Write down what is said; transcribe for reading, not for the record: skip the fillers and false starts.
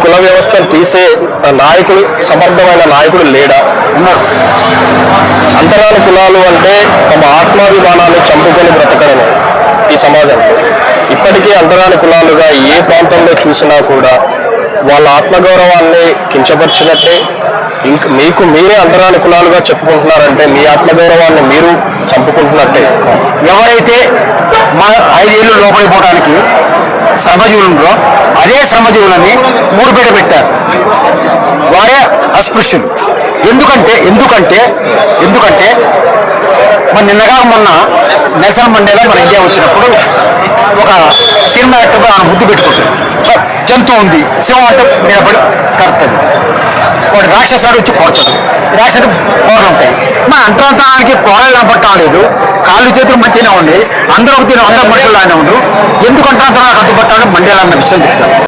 కుల వ్యవస్థను తీసే నాయకుడు, సమర్థమైన నాయకుడు లేడా? ఉన్నారు. అంటరాని కులాలు అంటే తమ ఆత్మాభిమానాన్ని చంపుకొని బ్రతకడమే ఈ సమాజం. ఇప్పటికీ అంటరాని కులాలుగా ఏ ప్రాంతంలో చూసినా కూడా వాళ్ళ ఆత్మగౌరవాన్ని కించపరిచినట్టే. ఇంకా మీకు మీరే అంటరాని కులాలుగా చెప్పుకుంటున్నారంటే మీ ఆత్మగౌరవాన్ని మీరు చంపుకుంటున్నట్టే. ఎవరైతే మా 5 ఏళ్ళు లోపలిపోవడానికి శ్రమజీవులు అదే శ్రమజీవులని మూడుపేట పెట్టారు. వారే అస్పృశ్యులు. ఎందుకంటే ఎందుకంటే ఎందుకంటే మన నిన్నగా మొన్న నెల్సన్ మండేలా మన ఇండియా వచ్చినప్పుడు ఒక సినిమా యాక్టర్గా ఆయన ముద్దు పెట్టుకుంటాడు. జంతువు ఉంది, సింహం అంటే నిలబడి కడుతుంది, వాడు రాక్షసాడు వచ్చి కొడతాడు. రాక్షసుడు కోరలు ఉంటాయి. మా అంతరాంతరానికి కోరలు కనపడటం లేదు. కాళ్ళు చేతులు మంచిగానే ఉండి అందరూ అందరు మనుషులు ఆయన ఉండు. ఎందుకు అంతరాంతరానికి అడ్డుపట్టాలని మండేలా అన్న విషయం చెప్తాను.